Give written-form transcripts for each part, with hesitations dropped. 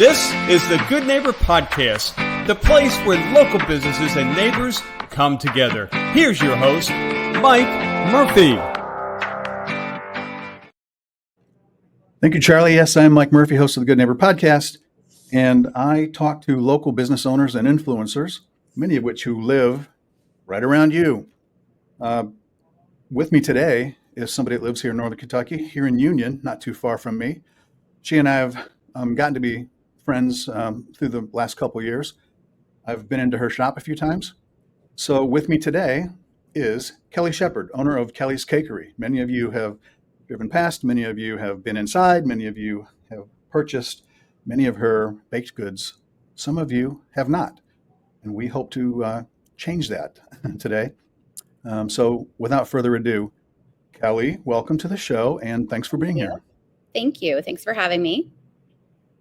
This is the Good Neighbor Podcast, the place where local businesses and neighbors come together. Here's your host, Mike Murphy. Thank you, Charlie. Yes, I'm Mike Murphy, host of the Good Neighbor Podcast, and I talk to local business owners and influencers, many of which who live right around you. With me today is somebody that lives here in Northern Kentucky, here in Union, not too far from me. She and I have gotten to be friends through the last couple years. I've been into her shop a few times. So with me today is Kelly Shepard, owner of Kelly's Cakery. Many of you have driven past, many of you have been inside, many of you have purchased many of her baked goods. Some of you have not, and we hope to change that today. So without further ado, Kelly, welcome to the show, and thanks for being here. Thank you. Thanks for having me.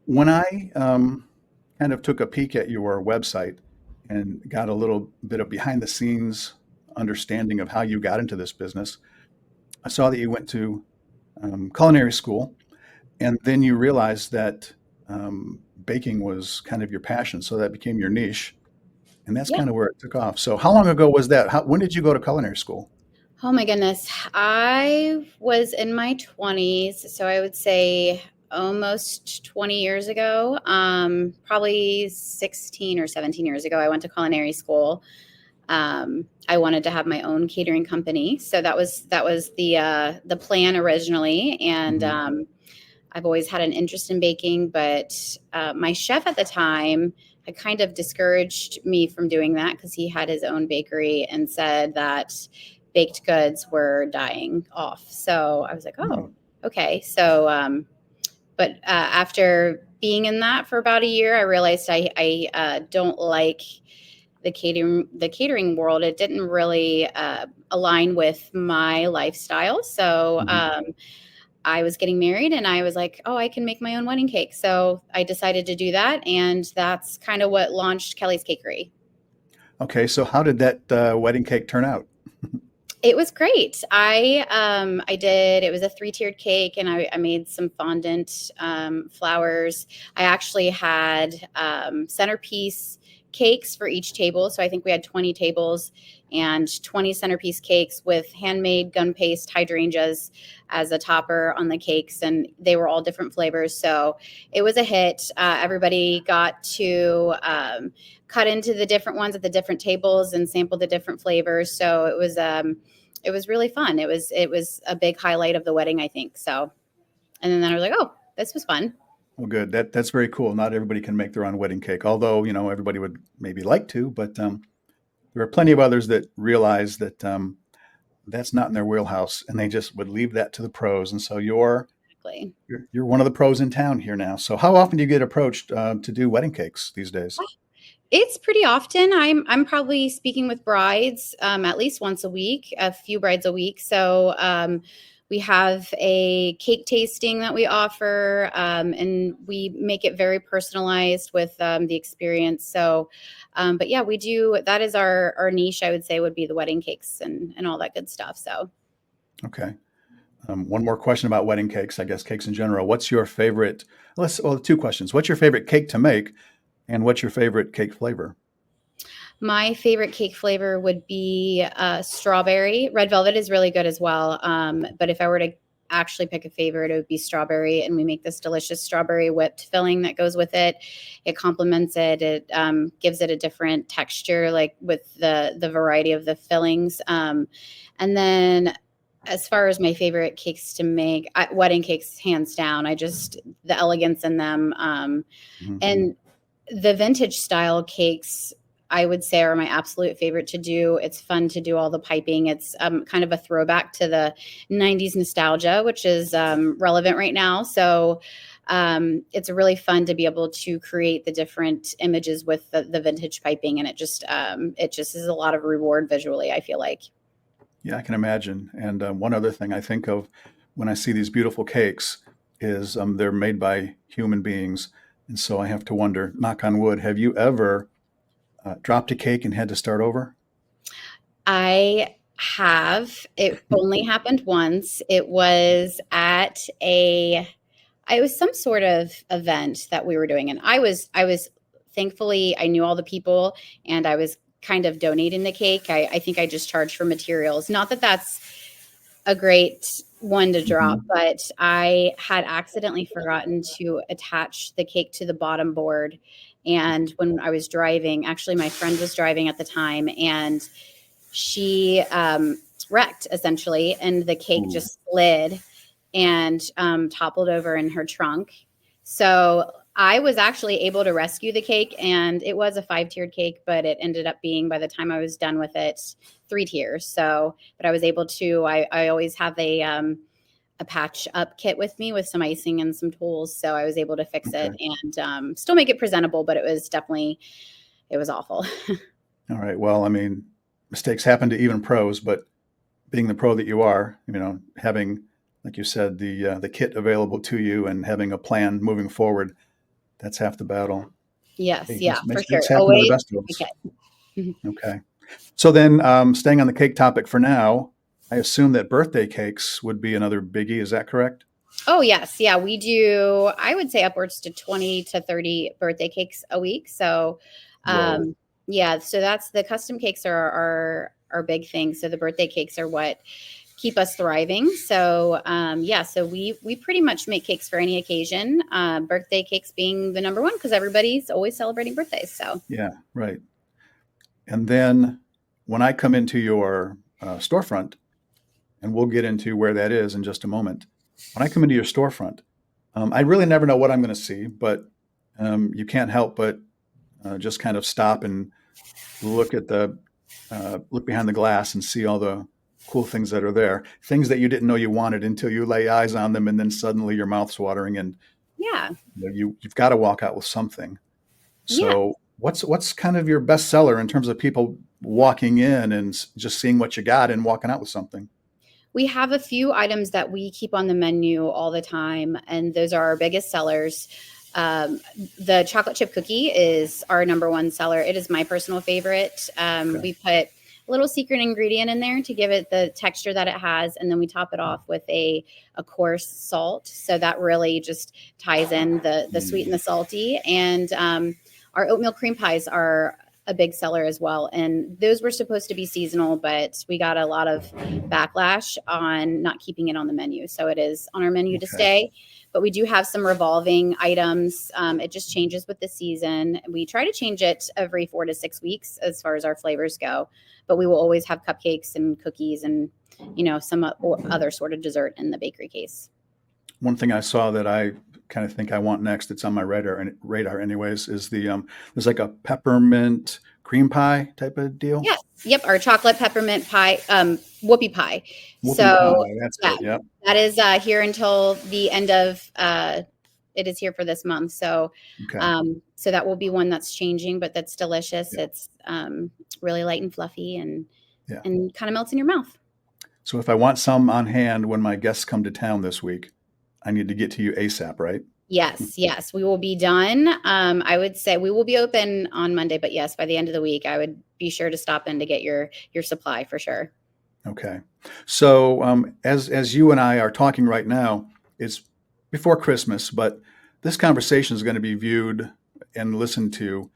When I kind of took a peek at your website and got a little bit of behind the scenes understanding of how you got into this business, I saw that you went to culinary school, and then you realized that baking was kind of your passion, so that became your niche, and that's kind of where it took off. So how long ago was that? When did you go to culinary school? Oh my goodness. I was in my 20s, so I would say almost 20 years ago, probably 16 or 17 years ago, I went to culinary school. I wanted to have my own catering company. So that was the plan originally. And I've always had an interest in baking, but my chef at the time had kind of discouraged me from doing that because he had his own bakery and said that baked goods were dying off. So I was like, oh, okay. So, but after being in that for about a year, I realized I don't like the catering world. It didn't really align with my lifestyle. So I was getting married and I was like, oh, I can make my own wedding cake. So I decided to do that. And that's kind of what launched Kelly's Cakery. Okay, so how did that wedding cake turn out? It was great. I did, it was a 3-tiered cake, and I made some fondant flowers. I actually had centerpiece cakes for each table. So I think we had 20 tables and 20 centerpiece cakes with handmade gun paste hydrangeas as a topper on the cakes. And they were all different flavors. So it was a hit. Everybody got to cut into the different ones at the different tables and sample the different flavors. So it was really fun. It was a big highlight of the wedding, I think. So, and then I was like, oh, this was fun. Well, good. That's very cool. Not everybody can make their own wedding cake, although, everybody would maybe like to, but there are plenty of others that realize that that's not in their wheelhouse, and they just would leave that to the pros. And so you're one of the pros in town here now. So how often do you get approached to do wedding cakes these days? It's pretty often. I'm probably speaking with brides at least once a week, a few brides a week. So we have a cake tasting that we offer, and we make it very personalized with the experience. So, but yeah, we do. That is our niche, I would say, would be the wedding cakes and all that good stuff. So, okay. One more question about wedding cakes, I guess cakes in general. What's your favorite? Two questions. What's your favorite cake to make, and what's your favorite cake flavor? My favorite cake flavor would be strawberry. Red velvet is really good as well. But if I were to actually pick a favorite, it would be strawberry. And we make this delicious strawberry whipped filling that goes with it. It complements it. It gives it a different texture, like with the variety of the fillings. And then as far as my favorite cakes to make, wedding cakes, hands down. The elegance in them. And the vintage style cakes, I would say, are my absolute favorite to do. It's fun to do all the piping. It's kind of a throwback to the 90s nostalgia, which is relevant right now. So it's really fun to be able to create the different images with the vintage piping. And it just is a lot of reward visually, I feel like. Yeah, I can imagine. And one other thing I think of when I see these beautiful cakes is they're made by human beings. And so I have to wonder, knock on wood, have you ever dropped a cake and had to start over? I have. It only happened once. It was at It was some sort of event that we were doing, and I was thankfully I knew all the people, and I was kind of donating the cake. I think I just charged for materials. Not that that's a great one to drop, Mhm. but I had accidentally forgotten to attach the cake to the bottom board. And when I was driving, actually, my friend was driving at the time, and she wrecked essentially, and the cake Ooh, just slid and toppled over in her trunk. So I was actually able to rescue the cake, and it was a 5-tiered cake, but it ended up being, by the time I was done with it, 3 tiers. So, but I was able to. I always have a patch up kit with me with some icing and some tools, so I was able to fix okay. it and still make it presentable. But it was awful. All right. Well, I mean, mistakes happen to even pros, but being the pro that you are, having, like you said, the kit available to you and having a plan moving forward, that's half the battle. Yes, Hey, yeah, for sure. mistakes happen to the Always best of a us. kit. Okay. So then, staying on the cake topic for now, I assume that birthday cakes would be another biggie. Is that correct? Oh, yes. Yeah, we do, I would say upwards to 20 to 30 birthday cakes a week. So, Whoa. yeah, so that's the custom cakes are our big thing. So the birthday cakes are what keep us thriving. So, yeah, so we pretty much make cakes for any occasion. Birthday cakes being the number one because everybody's always celebrating birthdays. So, Yeah, right. And then when I come into your storefront, and we'll get into where that is in just a moment. When I come into your storefront, I really never know what I'm going to see, but you can't help but just kind of stop and look at look behind the glass and see all the cool things that are there, things that you didn't know you wanted until you lay eyes on them, and then suddenly your mouth's watering, and yeah. you've got to walk out with something. Yeah. So what's kind of your best seller in terms of people walking in and just seeing what you got and walking out with something? We have a few items that we keep on the menu all the time, and those are our biggest sellers. Um, the chocolate chip cookie is our number one seller. It is my personal favorite. Okay. We put a little secret ingredient in there to give it the texture that it has, and then we top it off with a coarse salt. So that really just ties in the sweet and the salty. And our oatmeal cream pies are a big seller as well. And those were supposed to be seasonal, but we got a lot of backlash on not keeping it on the menu. So it is on our menu to Okay. stay. But we do have some revolving items. It just changes with the season. We try to change it every 4 to 6 weeks as far as our flavors go. But we will always have cupcakes and cookies and some other sort of dessert in the bakery case. One thing I saw that I kind of think I want next, it's on my radar anyways, is there's like a peppermint cream pie type of deal. Yes. Yep. Our chocolate peppermint pie, whoopie pie. Whoopie So pie, that's yeah, it. Yep. that is here until the end of. It is here for this month. So, Okay. so that will be one that's changing, but that's delicious. Yeah. It's really light and fluffy Yeah. and kind of melts in your mouth. So if I want some on hand when my guests come to town this week, I need to get to you ASAP, right? Yes, yes, we will be done. I would say we will be open on Monday, but yes, by the end of the week, I would be sure to stop in to get your supply for sure. Okay. So as you and I are talking right now, it's before Christmas, but this conversation is going to be viewed and listened to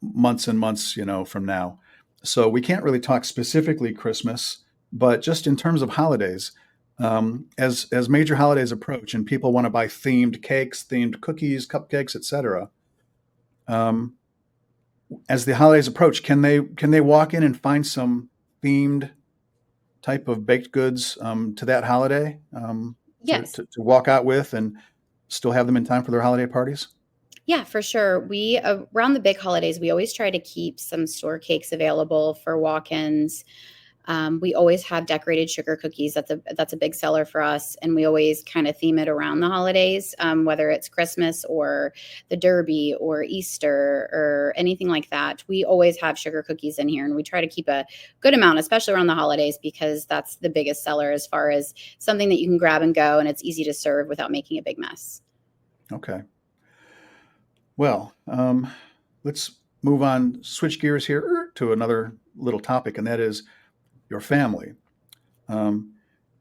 months and months, from now. So we can't really talk specifically Christmas, but just in terms of holidays, as major holidays approach and people want to buy themed cakes, themed cookies, cupcakes, etc. Um, as the holidays approach, can they walk in and find some themed type of baked goods to that holiday Yes. to walk out with and still have them in time for their holiday parties? Yeah, for sure. We around the big holidays, we always try to keep some store cakes available for walk-ins. We always have decorated sugar cookies. That's a big seller for us, and we always kind of theme it around the holidays, whether it's Christmas or the Derby or Easter or anything like that. We always have sugar cookies in here, and we try to keep a good amount, especially around the holidays, because that's the biggest seller as far as something that you can grab and go, and it's easy to serve without making a big mess. Okay. Well, let's move on, switch gears here to another little topic, and that is your family. Um,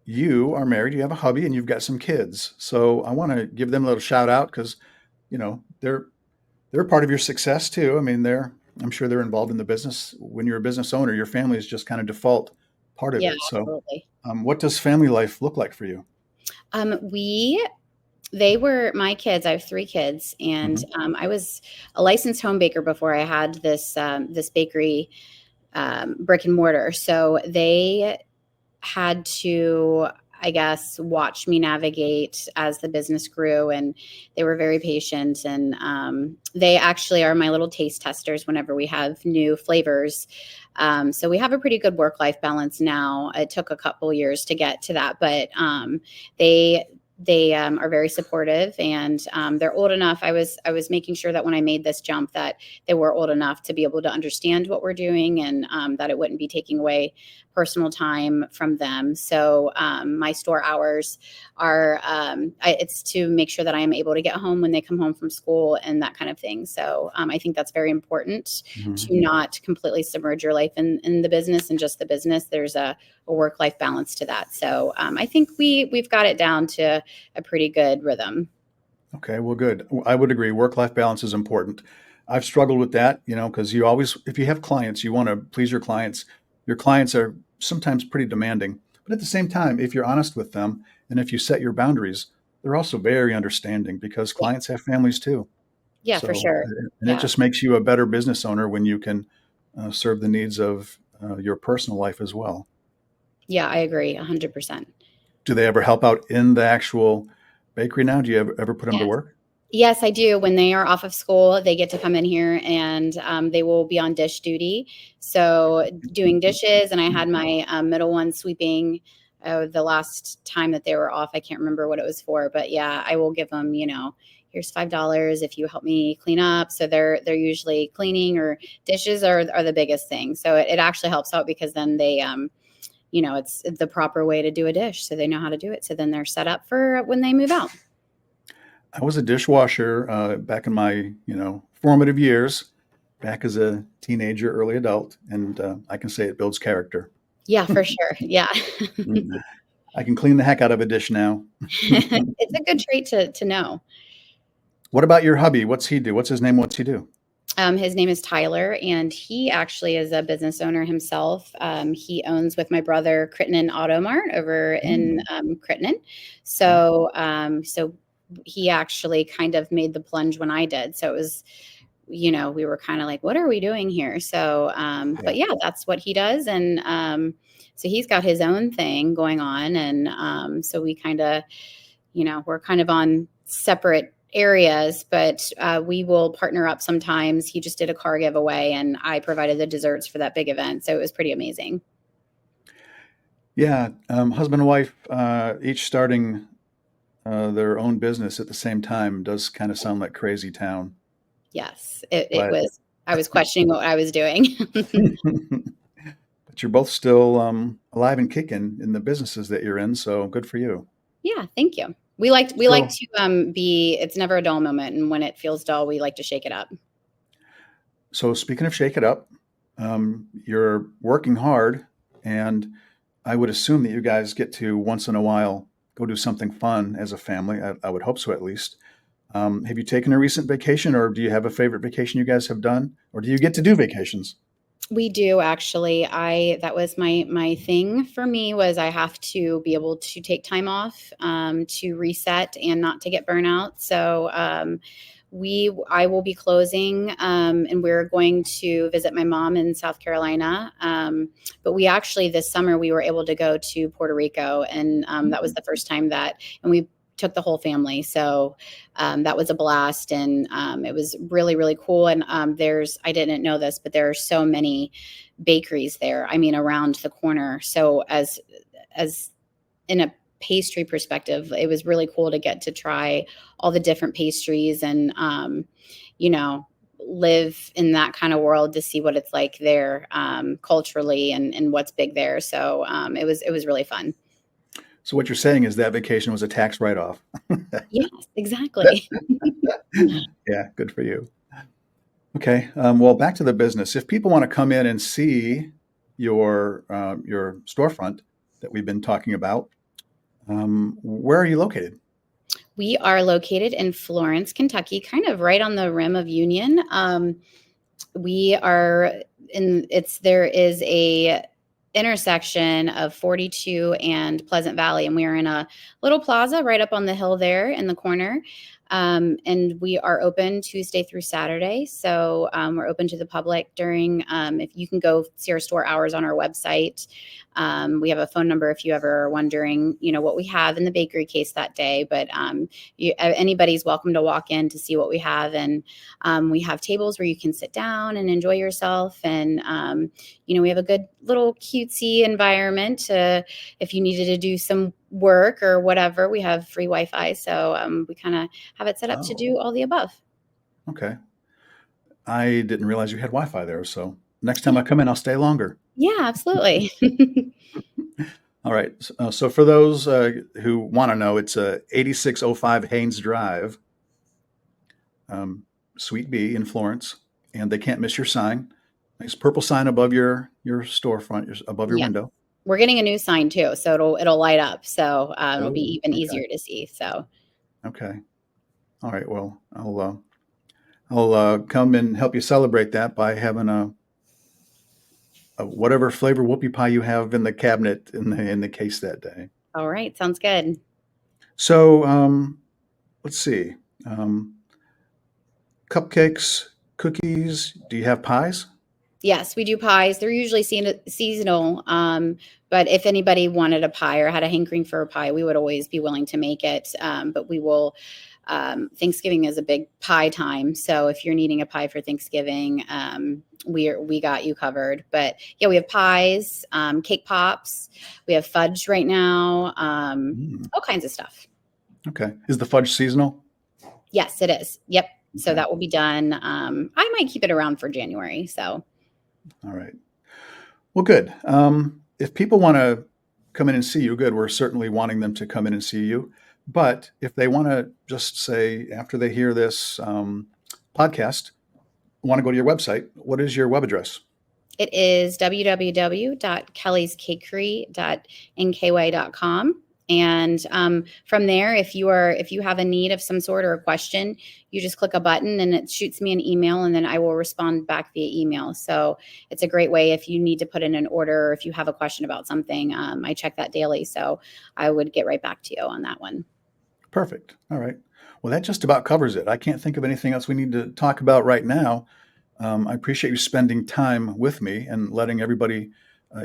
you are married, you have a hubby, and you've got some kids. So I want to give them a little shout out because, they're part of your success too. I mean, I'm sure they're involved in the business. When you're a business owner, your family is just kind of default part of Yeah, it. So, absolutely. what does family life look like for you? We They were my kids. I have three kids, and Hmm. I was a licensed home baker before I had this bakery, brick and mortar. So they had to, I guess, watch me navigate as the business grew, and they were very patient. And they actually are my little taste testers whenever we have new flavors. So we have a pretty good work-life balance now. It took a couple years to get to that, but they are very supportive, and they're old enough. I was making sure that when I made this jump, that they were old enough to be able to understand what we're doing, and that it wouldn't be taking away personal time from them. So my store hours are it's to make sure that I am able to get home when they come home from school and that kind of thing. So I think that's very important Hmm. to not completely submerge your life in the business and just the business. There's a work-life balance to that. So I think we've got it down to a pretty good rhythm. Okay, well, good. I would agree. Work-life balance is important. I've struggled with that, because you always, if you have clients, you want to please your clients. Your clients are sometimes pretty demanding, but at the same time, if you're honest with them and if you set your boundaries, they're also very understanding because Yeah, clients have families too. yeah, for So, sure. and it Yeah, just makes you a better business owner when you can serve the needs of your personal life as well. yeah, I agree 100%. Do they ever help out in the actual bakery now? Do you ever put them to Yes. work? Yes, I do. When they are off of school, they get to come in here, and they will be on dish duty. So doing dishes, and I had my middle one sweeping the last time that they were off. I can't remember what it was for, but yeah, I will give them, here's $5 if you help me clean up. So they're usually cleaning, or dishes are the biggest thing. So it actually helps out because then they it's the proper way to do a dish, so they know how to do it. So then they're set up for when they move out. I was a dishwasher back in my, formative years, back as a teenager, early adult, and I can say it builds character. Yeah, for sure. Yeah. Mm. I can clean the heck out of a dish now. It's a good trait to know. What about your hubby? What's he do? What's his name? What's he do? His name is Tyler, and he actually is a business owner himself. He owns with my brother Crittenden Auto Mart over in Mm, Crittenden. okay. So he actually kind of made the plunge when I did. So it was, we were kind of like, what are we doing here? So, Yeah. but yeah, that's what he does. And so he's got his own thing going on. And so we kind of, we're kind of on separate areas, but we will partner up sometimes. He just did a car giveaway, and I provided the desserts for that big event. So it was pretty amazing. Yeah. Husband and wife, each starting their own business at the same time does kind of sound like crazy town. Yes, it But was. I was questioning what I was doing. but you're both still alive and kicking in the businesses that you're in, so good for you. Yeah, thank you. We like So to be. It's never a dull moment, and when it feels dull, we like to shake it up. So speaking of shake it up, you're working hard, and I would assume that you guys get to once in a while go do something fun as a family. I would hope so, at least. Have you taken a recent vacation, or do you have a favorite vacation you guys have done, or do you get to do vacations? We do actually. I That was my thing for me, was I have to be able to take time off to reset and not to get burnout. So I will be closing, and we're going to visit my mom in South Carolina. But we actually, this summer, we were able to go to Puerto Rico, and that was the first time and we took the whole family. So that was a blast, and it was really, really cool. And I didn't know this, but there are so many bakeries there. I mean, around the corner. So as in a pastry perspective, it was really cool to get to try all the different pastries, and you know live in that kind of world to see what it's like there, culturally, and what's big there. So it was really fun. So what you're saying is that vacation was a tax write-off. Yes, exactly. Yeah, good for you. Okay, well, back to the business. If people want to come in and see your storefront that we've been talking about, Where are you located? We are located in Florence, Kentucky, kind of right on the rim of Union. We are there is a intersection of 42 and Pleasant Valley, and we are in a little plaza right up on the hill there in the corner. And we are open Tuesday through Saturday. So we're open to the public during, if you can go see our store hours on our website. We have a phone number if you ever are wondering, what we have in the bakery case that day. But anybody's welcome to walk in to see what we have. And we have tables where you can sit down and enjoy yourself. And, we have a good little cutesy environment. If you needed to do some work or whatever, we have free Wi-Fi. So we kind of have it set up to do all the above. Okay. I didn't realize you had Wi-Fi there. So next time I come in, I'll stay longer. Yeah, absolutely. All right. So for those who want to know, it's 8605 Haynes Drive, Suite B in Florence, and they can't miss your sign. Nice purple sign above your storefront, above your window. We're getting a new sign too, so it'll light up. So it'll be even easier to see. So. Okay. All right. Well, I'll come and help you celebrate that by having a whatever flavor whoopie pie you have in the cabinet in the case that day. All right. Sounds good. So let's see. Cupcakes, cookies. Do you have pies? Yes, we do pies. They're usually seasonal. But if anybody wanted a pie or had a hankering for a pie, we would always be willing to make it. But we will. Thanksgiving is a big pie time. So if you're needing a pie for Thanksgiving, we got you covered. But yeah, we have pies, cake pops. We have fudge right now. All kinds of stuff. Okay. Is the fudge seasonal? Yes, it is. Yep. So that will be done. I might keep it around for January. So. All right. Well, good. If people want to come in and see you, good. We're certainly wanting them to come in and see you. But if they want to just say, after they hear this podcast, want to go to your website, what is your web address? It is www.kellyscakery.nky.com. And from there, if you have a need of some sort or a question, you just click a button and it shoots me an email, and then I will respond back via email. So it's a great way if you need to put in an order or if you have a question about something. I check that daily, so I would get right back to you on that one. Perfect. All right. Well, that just about covers it. I can't think of anything else we need to talk about right now. I appreciate you spending time with me and letting everybody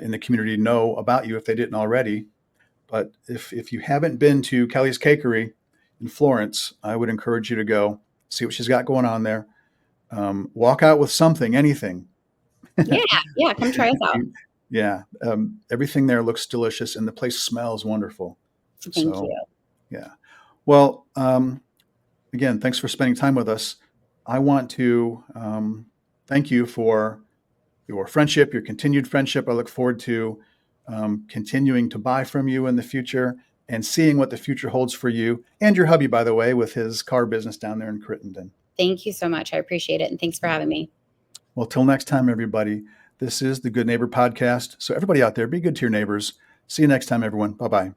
in the community know about you if they didn't already. But if you haven't been to Kelly's Cakery in Florence, I would encourage you to go see what she's got going on there. Walk out with something, anything. Yeah, come try us out. Yeah, everything there looks delicious, and the place smells wonderful. Thank you. Yeah. Well, again, thanks for spending time with us. I want to thank you for your friendship, your continued friendship. I look forward to continuing to buy from you in the future and seeing what the future holds for you and your hubby, by the way, with his car business down there in Crittenden. Thank you so much. I appreciate it. And thanks for having me. Well, till next time, everybody, this is the Good Neighbor Podcast. So everybody out there, be good to your neighbors. See you next time, everyone. Bye-bye.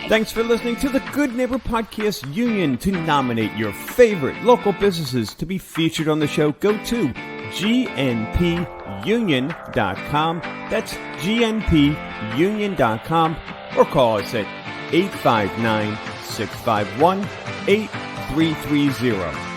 Thanks for listening to the Good Neighbor Podcast Union. To nominate your favorite local businesses to be featured on the show, go to gnpunion.com. That's gnpunion.com, or call us at 859-651-8330.